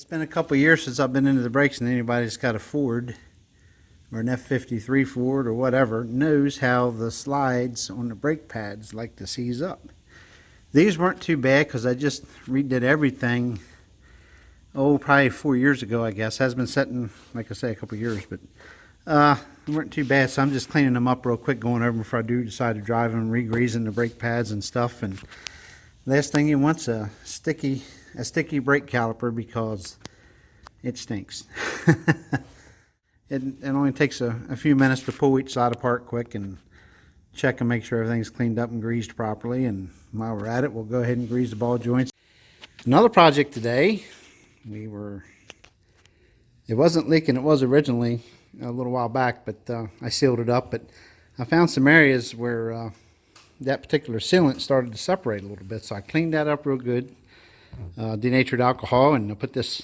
been a couple years since I've been into the brakes, and anybody that's got a Ford or an F53 Ford or whatever knows how the slides on the brake pads like to seize up. These weren't too bad because I just redid everything, probably 4 years ago, I guess. Has been setting, like I say, a couple years, but they weren't too bad, so I'm just cleaning them up real quick, going over them before I do decide to drive them, re-greasing the brake pads and stuff. And last thing you want's a sticky brake caliper because it stinks. It only takes a few minutes to pull each side apart quick and check and make sure everything's cleaned up and greased properly. And while we're at it, we'll go ahead and grease the ball joints. Another project today, it wasn't leaking. It was originally a little while back, but I sealed it up. But I found some areas where that particular sealant started to separate a little bit, so I cleaned that up real good. Denatured alcohol, and I put this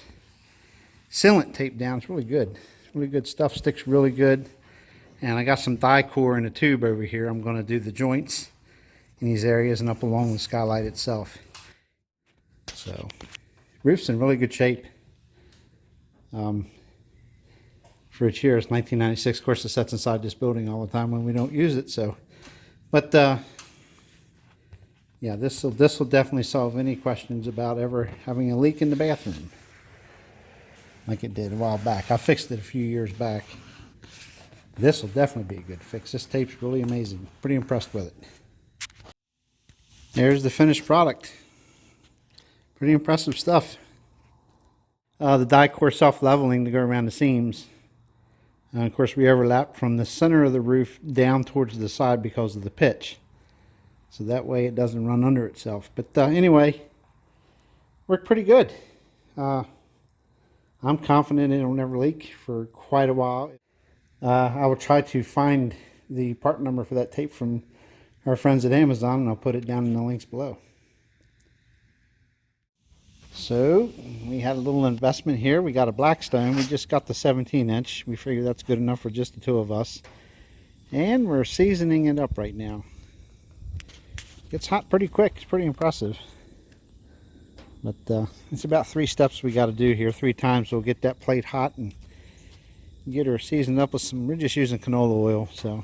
sealant tape down. It's really good. Really good stuff. Sticks really good. And I got some Dicor in a tube over here. I'm going to do the joints in these areas and up along the skylight itself. So, roof's in really good shape. For its year, it's 1996. Of course, it sits inside this building all the time when we don't use it. So, but yeah, this will definitely solve any questions about ever having a leak in the bathroom, like it did a while back. I fixed it a few years back. This will definitely be a good fix. This tape's really amazing. Pretty impressed with it. There's the finished product. Pretty impressive stuff. The Dicor self-leveling to go around the seams. Of course, we overlap from the center of the roof down towards the side because of the pitch. So that way it doesn't run under itself. But anyway, worked pretty good. I'm confident it'll never leak for quite a while. I will try to find the part number for that tape from our friends at Amazon, and I'll put it down in the links below. So we had a little investment here. We got a Blackstone. We just got the 17-inch. We figured that's good enough for just the two of us. And we're seasoning it up right now. Gets hot pretty quick. It's pretty impressive. But it's about 3 steps we got to do here. 3 times we'll get that plate hot and get her seasoned up with some. We're just using canola oil, so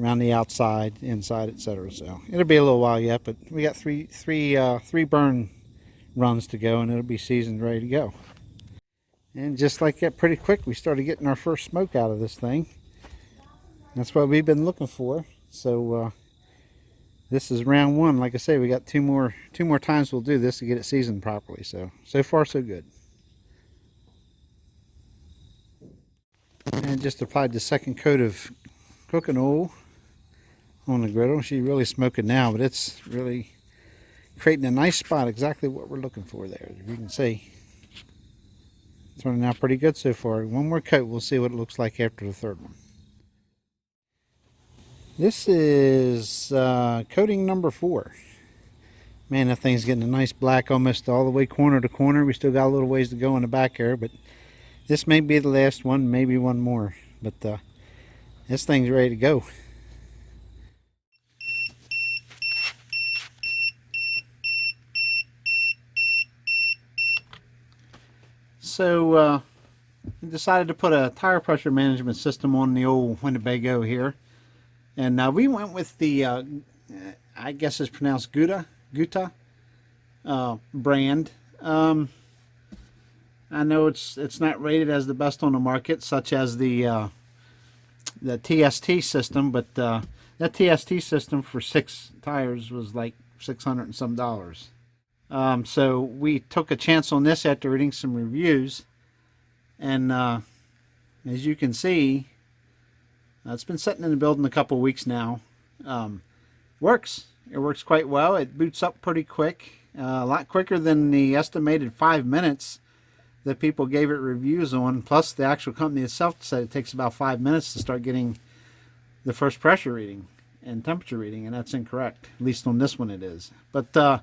around the outside, inside, etc. So it'll be a little while yet, but we got three burn runs to go, and it'll be seasoned, ready to go. And just like that, pretty quick, we started getting our first smoke out of this thing. That's what we've been looking for. So this is round 1. Like I say, we got two more times we'll do this to get it seasoned properly. So far so good. And just applied the second coat of cooking oil on the griddle. She's really smoking now, but it's really creating a nice spot, exactly what we're looking for there. As you can see, it's turning out pretty good so far. One more coat, we'll see what it looks like after the third one. This is coating number 4. Man, that thing's getting a nice black almost all the way corner to corner. We still got a little ways to go in the back there, but this may be the last one, maybe one more. But this thing's ready to go. So we decided to put a tire pressure management system on the old Winnebago here. And we went with the, I guess it's pronounced Gouda brand. I know it's not rated as the best on the market, such as the TST system, but that TST system for 6 tires was like $600 and some. So we took a chance on this after reading some reviews, and as you can see, it's been sitting in the building a couple weeks now. Works. It works quite well. It boots up pretty quick, a lot quicker than the estimated 5 minutes that people gave it reviews on. Plus, the actual company itself said it takes about 5 minutes to start getting the first pressure reading and temperature reading, and that's incorrect. At least on this one it is. But I'm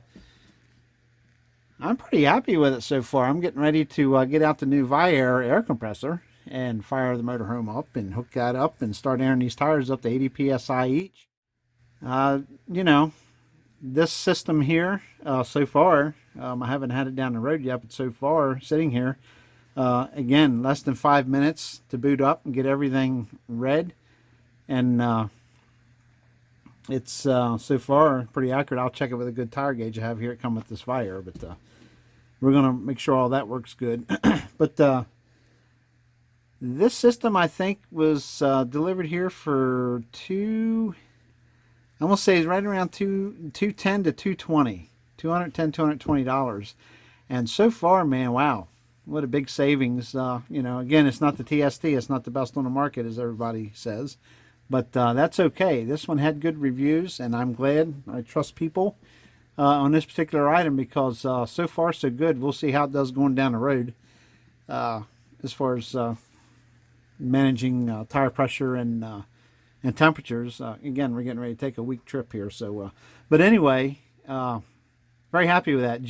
pretty happy with it so far. I'm getting ready to get out the new Viair air compressor and fire the motorhome up and hook that up and start airing these tires up to 80 psi each. You know, this system here, so far, I haven't had it down the road yet, but so far, sitting here, again, less than 5 minutes to boot up and get everything red. And it's so far pretty accurate. I'll check it with a good tire gauge I have here. It come with this fire, but we're going to make sure all that works good. But this system, I think, was delivered here for I'm gonna say it's right around $210 to $220, $220. And so far, man, wow, what a big savings. You know, again, it's not the TST, it's not the best on the market, as everybody says, but that's okay. This one had good reviews, and I'm glad. I trust people on this particular item because so far so good. We'll see how it does going down the road as far as managing tire pressure and temperatures. Again, we're getting ready to take a week trip here. So, but anyway, very happy with that.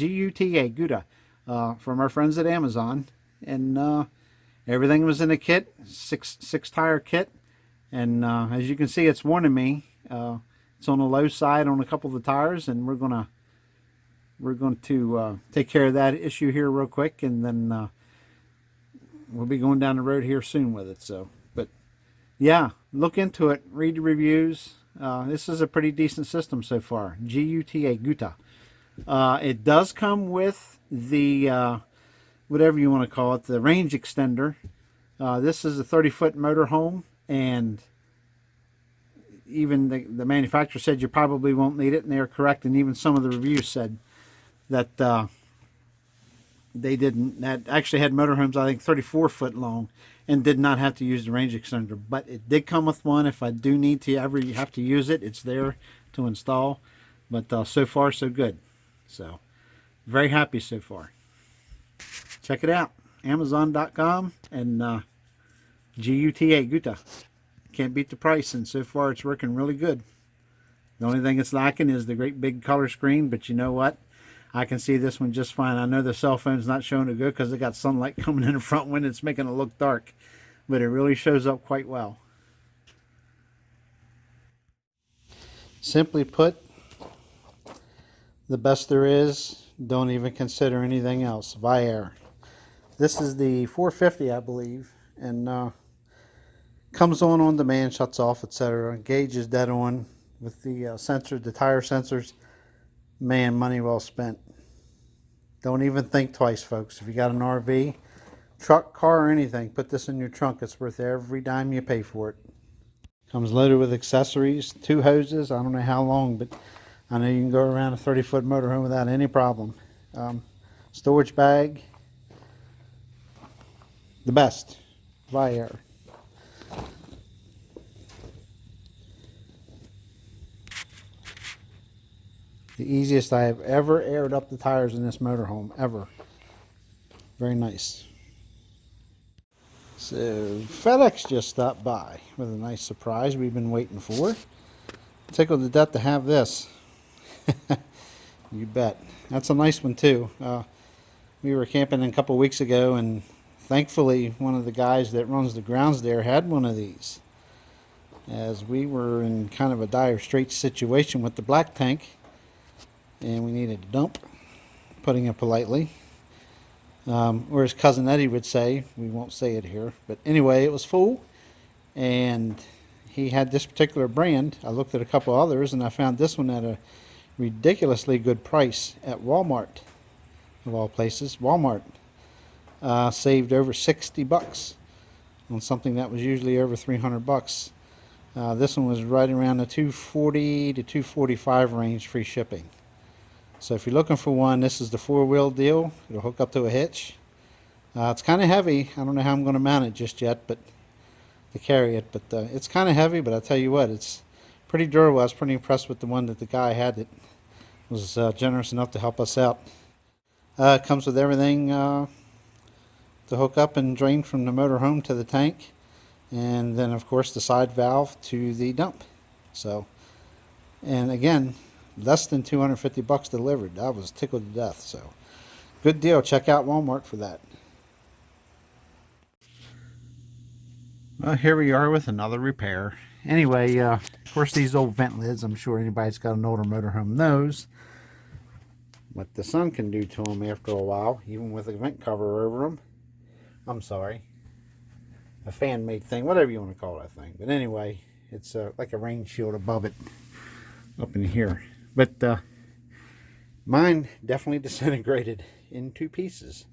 Gutta from our friends at Amazon, and everything was in a kit, six tire kit, and as you can see, it's warning me. It's on the low side on a couple of the tires, and we're going to take care of that issue here real quick, and then we'll be going down the road here soon with it. So, but yeah, look into it, read the reviews. This is a pretty decent system so far. Gutta. It does come with the whatever you want to call it, the range extender. This is a 30-foot motorhome, and even the manufacturer said you probably won't need it, and they're correct. And even some of the reviews said that they didn't. That actually had motorhomes, I think, 34-foot long, and did not have to use the range extender. But it did come with one. If I do need to ever have to use it, it's there to install. But so far, so good. So very happy so far. Check it out, Amazon.com and Gutta. Can't beat the price, and so far it's working really good. The only thing it's lacking is the great big color screen, but you know what? I can see this one just fine. I know the cell phone's not showing it good because it got sunlight coming in the front window. It's making it look dark, but it really shows up quite well. Simply put, the best there is. Don't even consider anything else. Vaer. This is the 450, I believe, and comes on demand, shuts off, etc. Gauge is dead on with the sensor, the tire sensors. Man, money well spent. Don't even think twice, folks. If you got an RV, truck, car, or anything, put this in your trunk. It's worth every dime you pay for it. Comes loaded with accessories, 2 hoses. I don't know how long, but I know you can go around a 30-foot motorhome without any problem. Storage bag. The best. Vaer. The easiest I have ever aired up the tires in this motorhome, ever. Very nice. So, FedEx just stopped by with a nice surprise we've been waiting for. Tickled to death to have this. You bet. That's a nice one too. We were camping a couple weeks ago, and thankfully one of the guys that runs the grounds there had one of these. As we were in kind of a dire straits situation with the black tank, and we needed a dump, putting it politely. Or as Cousin Eddie would say, we won't say it here, but anyway, it was full, and he had this particular brand. I looked at a couple others, and I found this one at a ridiculously good price at Walmart, of all places. Walmart saved over $60 on something that was usually over $300. This one was right around the $240 to $245 range, free shipping. So if you're looking for one, this is the 4-wheel deal. It'll hook up to a hitch. It's kind of heavy. I don't know how I'm going to mount it just yet, but to carry it. But it's kind of heavy, but I'll tell you what, it's pretty durable. I was pretty impressed with the one that the guy had that was generous enough to help us out. It comes with everything to hook up and drain from the motorhome to the tank. And then, of course, the side valve to the dump. So, and again, less than $250 delivered. I was tickled to death. So, good deal. Check out Walmart for that. Well, here we are with another repair. Anyway, of course, these old vent lids, I'm sure anybody's got an older motorhome knows what the sun can do to them after a while, even with a vent cover over them. I'm sorry, a fan-made thing, whatever you want to call that thing. But anyway, it's like a rain shield above it up in here. But mine definitely disintegrated in 2 pieces.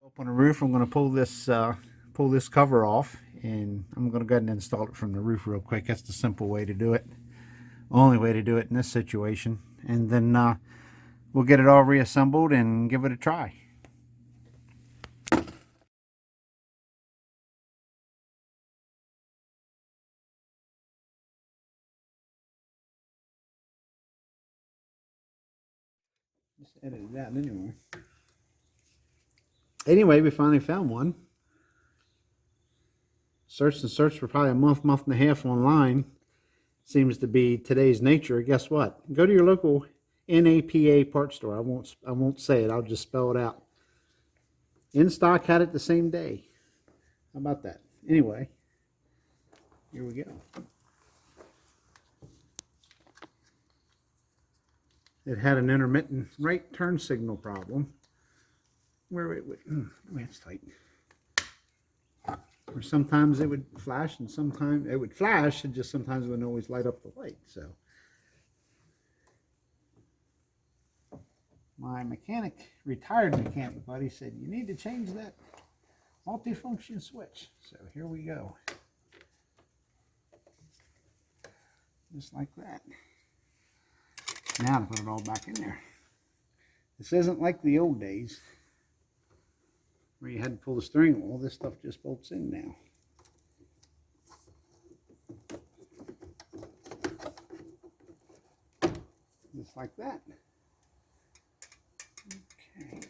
Up on the roof, I'm going to pull this cover off, and I'm going to go ahead and install it from the roof real quick. That's the simple way to do it. Only way to do it in this situation. And then we'll get it all reassembled and give it a try. Just edited that anyway. Anyway, we finally found one. Searched and searched for probably a month and a half online. Seems to be today's nature. Guess what? Go to your local NAPA parts store. I won't say it. I'll just spell it out. In stock, had it the same day. How about that? Anyway, here we go. It had an intermittent right turn signal problem where it would, it's tight. Or sometimes it would flash, and sometimes it would flash, and just sometimes it wouldn't always light up the light. So my retired mechanic buddy said, you need to change that multifunction switch. So here we go. Just like that. Now to put it all back in there. This isn't like the old days where you had to pull the steering wheel. This stuff just bolts in now. Just like that. Okay.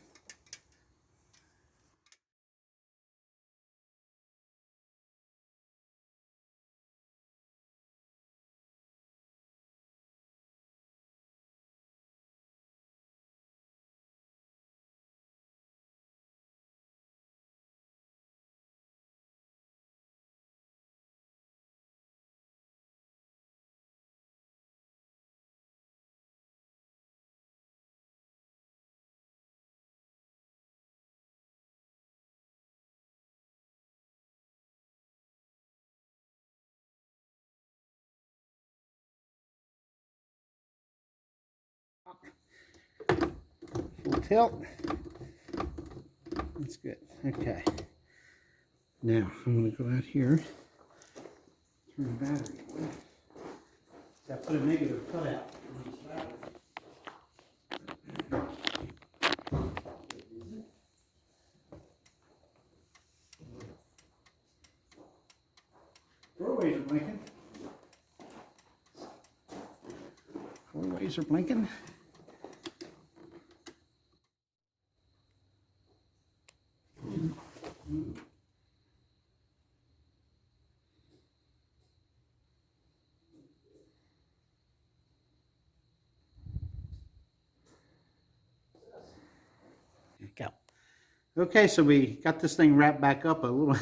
Full tilt. That's good. Okay. Now I'm going to go out here, turn the battery on. I put a negative cutout on this battery. 4 ways are blinking. 4 ways are blinking. Go. Okay, so we got this thing wrapped back up. A little,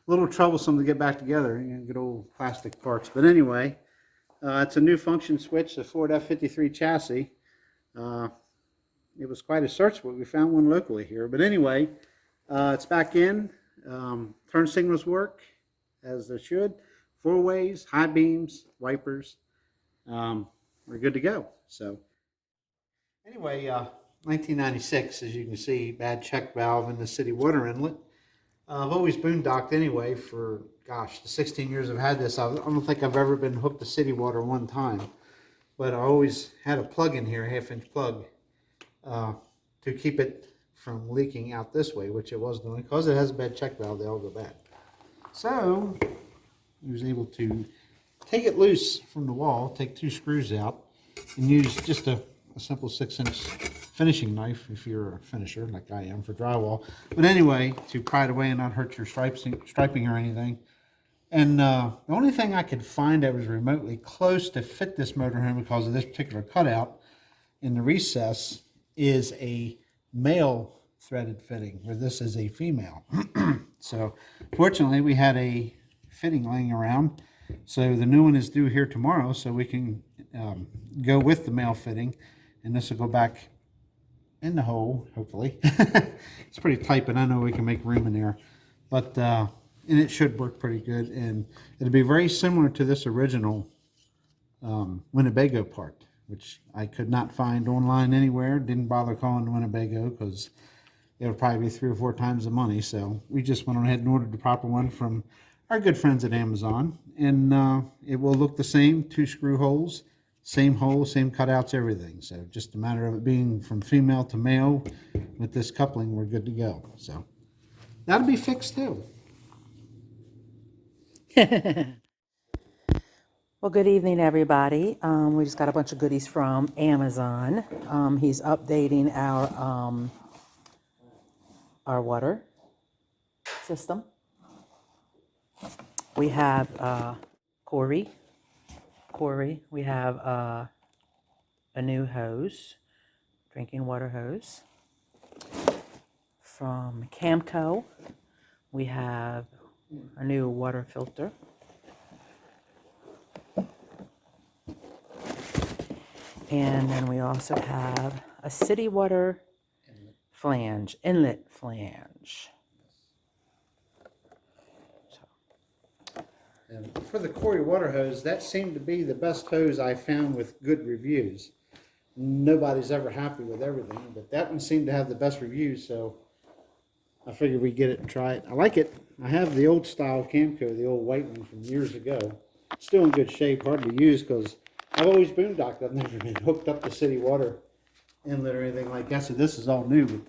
little troublesome to get back together. Good old plastic parts. But anyway, it's a new function switch, the Ford F53 chassis. It was quite a search, but we found one locally here. But anyway, it's back in. Turn signals work as they should. 4 ways, high beams, wipers. We're good to go. So anyway, 1996, as you can see, bad check valve in the city water inlet. I've always boondocked anyway for, gosh, the 16 years I've had this. I don't think I've ever been hooked to city water one time. But I always had a plug in here, a 1/2-inch plug, to keep it from leaking out this way, which it was doing. Because it has a bad check valve, they all go bad. So I was able to take it loose from the wall, take 2 screws out, and use just a simple 6-inch finishing knife if you're a finisher like I am for drywall. But anyway, to pry it away and not hurt your striping or anything. And the only thing I could find that was remotely close to fit this motorhome because of this particular cutout in the recess is a male threaded fitting, where this is a female. So fortunately we had a fitting laying around. So the new one is due here tomorrow, so we can go with the male fitting, and this will go back in the hole, hopefully. It's pretty tight, but I know we can make room in there. But and it should work pretty good, and it'll be very similar to this original Winnebago part, which I could not find online anywhere. Didn't bother calling Winnebago because it would probably be 3 or 4 times the money. So we just went on ahead and ordered the proper one from our good friends at Amazon, and it will look the same. 2 screw holes, same hole, same cutouts, everything. So just a matter of it being from female to male. With this coupling, we're good to go. So that'll be fixed too. Well, good evening, everybody. We just got a bunch of goodies from Amazon. He's updating our water system. We have Corey. We have a new hose, drinking water hose. From Camco, we have a new water filter. And then we also have a city water flange, inlet flange. And for the Corey water hose, that seemed to be the best hose I found with good reviews. Nobody's ever happy with everything, but that one seemed to have the best reviews, so I figured we'd get it and try it. I like it. I have the old style Camco, the old white one from years ago. Still in good shape, hard to use because I've always boondocked. I've never been hooked up to city water inlet or anything like that, so this is all new.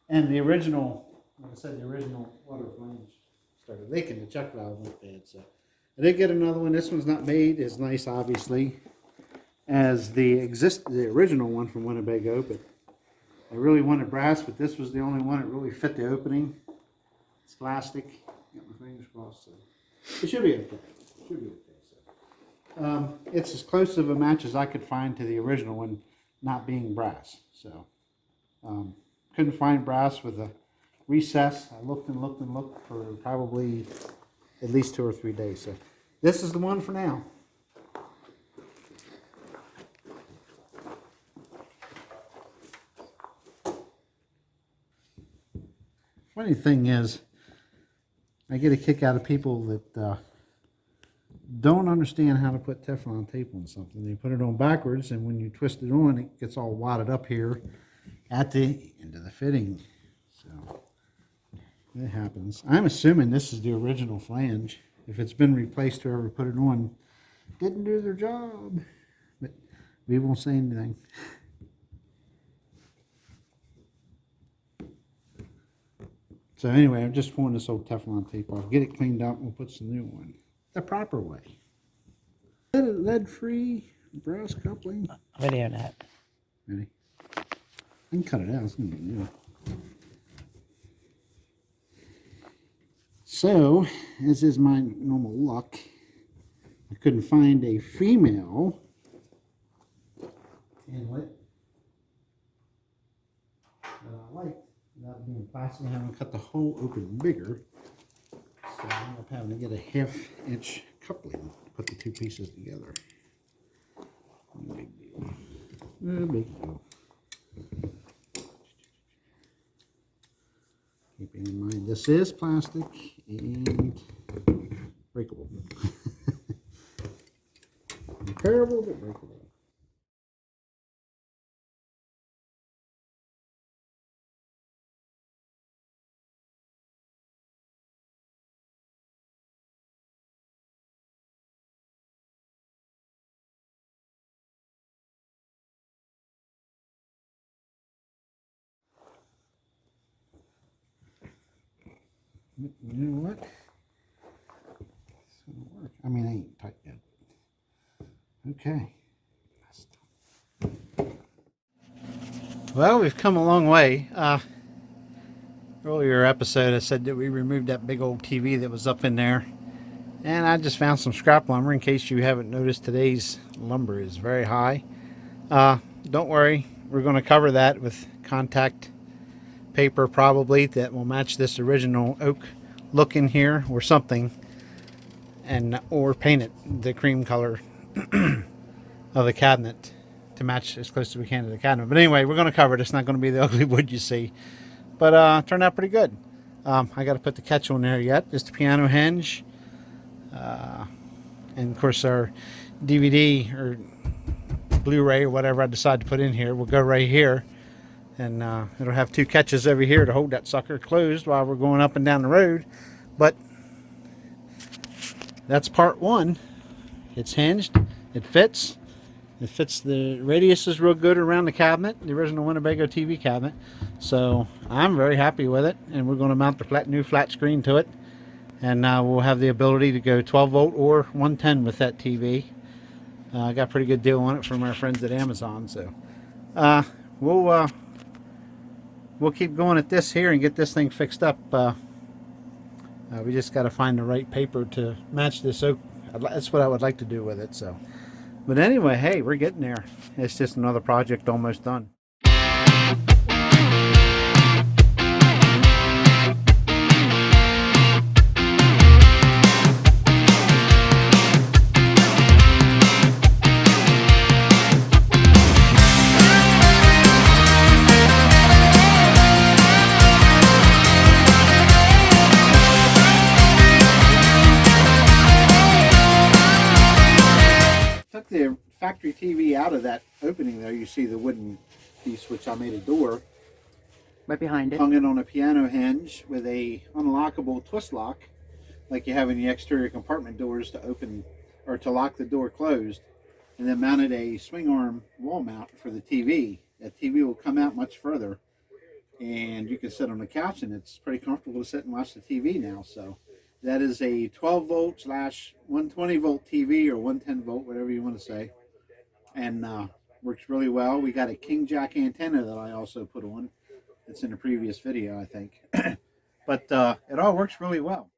And the original, like I said, the original water flange started leaking. The check valve went bad, so I did get another one. This one's not made as nice, obviously, as the original one from Winnebago, but I really wanted brass, but this was the only one that really fit the opening. It's plastic. Got my fingers crossed, so it should be okay. It's as close of a match as I could find to the original one, not being brass. So couldn't find brass with a recess. I looked and looked and looked for probably at least 2 or 3 days. So this is the one for now. Funny thing is, I get a kick out of people that don't understand how to put Teflon tape on something. They put it on backwards, and when you twist it on, it gets all wadded up here at the end of the fitting. So it happens. I'm assuming this is the original flange. If it's been replaced, whoever put it on didn't do their job. But we won't say anything. So anyway, I'm just pulling this old Teflon tape off. Get it cleaned up, and we'll put some new one. The proper way. Lead-free brass coupling. Video net. Ready? I can cut it out. It's gonna be new. So, as is my normal luck, I couldn't find a female inlet that I liked without being plastic. I haven't cut the hole open bigger, so I end up having to get a 1/2-inch coupling to put the 2 pieces together. No big deal. No big deal. Keeping in mind this is plastic and breakable. Repairable but breakable. You know what? This will work. I mean, it ain't tight yet. Okay. Well, we've come a long way. Earlier episode, I said that we removed that big old TV that was up in there. And I just found some scrap lumber. In case you haven't noticed, today's lumber is very high. Don't worry. We're going to cover that with contact paper probably that will match this original oak look in here or something, and or paint it the cream color of the cabinet to match as close as we can to the cabinet. But anyway, we're going to cover it. It's not going to be the ugly wood you see, but turned out pretty good. I got to put the catch on there yet. Just a piano hinge, and of course our DVD or Blu-ray or whatever I decide to put in here will go right here, and it'll have two catches over here to hold that sucker closed while we're going up and down the road. But that's part one. It's hinged, it fits. It fits, the radius is real good around the cabinet, the original Winnebago TV cabinet. So I'm very happy with it, and we're going to mount the new flat screen to it, and we'll have the ability to go 12 volt or 110 with that TV. I got a pretty good deal on it from our friends at Amazon. So we'll keep going at this here and get this thing fixed up. We just got to find the right paper to match this oak. That's what I would like to do with it. So. But anyway, hey, we're getting there. It's just another project almost done. Took the factory TV out of that opening there. You see the wooden piece, which I made a door. Right behind it. Hung it on a piano hinge with a unlockable twist lock, like you have in the exterior compartment doors to open or to lock the door closed. And then mounted a swing arm wall mount for the TV. That TV will come out much further, and you can sit on the couch, and it's pretty comfortable to sit and watch the TV now. So that is a 12 volt / 120 volt TV or 110 volt, whatever you want to say. And works really well. We got a king jack antenna that I also put on. It's in a previous video, I think. But it all works really well.